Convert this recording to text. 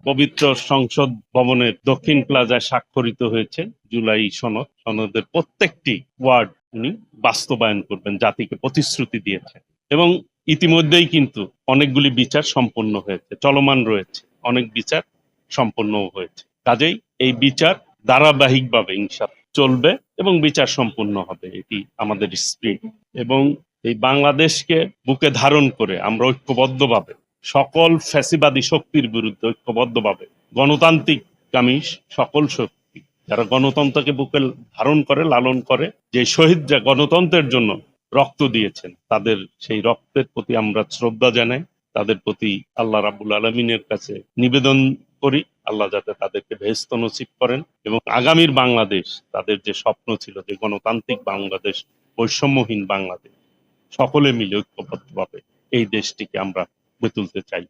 পবিত্র সংসদ ভবনের দক্ষিণ প্লাজায় স্বাক্ষরিত হয়েছে জুলাই সনদের প্রত্যেকটি ওয়ার্ড উনি বাস্তবায়ন করবেন, জাতিকে প্রতিশ্রুতি দিয়েছেন। এবং ইতিমধ্যেই কিন্তু অনেকগুলি বিচার সম্পন্ন হয়েছে, চলমান রয়েছে, অনেক বিচার সম্পন্ন হয়েছে। কাজেই এই বিচার ধারাবাহিকভাবে ইনশাআল্লাহ চলবে এবং বিচার সম্পূর্ণ হবে, এটি আমাদের স্পিরিট। এবং এই বাংলাদেশকে বুকে ধারণ করে আমরা ঐক্যবদ্ধভাবে সকল ফ্যাসিবাদী শক্তির বিরুদ্ধে ঐক্যবদ্ধভাবে গণতান্ত্রিকগামী সকল শক্তি যারা গণতন্ত্রকে বুকে ধারণ করে, লালন করে, যে শহীদরা গণতন্ত্রের জন্য রক্ত দিয়েছেন, তাদের সেই রক্তের প্রতি আমরা শ্রদ্ধা জানাই। তাদের প্রতি আল্লাহ রাব্বুল আলামিনের কাছে নিবেদন করি, আল্লাহ যাতে তাদেরকে বেহেশত নসিব করেন এবং আগামীর বাংলাদেশ, তাদের যে স্বপ্ন ছিল যে গণতান্ত্রিক বাংলাদেশ, বৈষম্যহীন বাংলাদেশ, সকলে মিলে ঐক্যবদ্ধভাবে এই দেশটিকে আমরা গড়ে তুলতে চাই।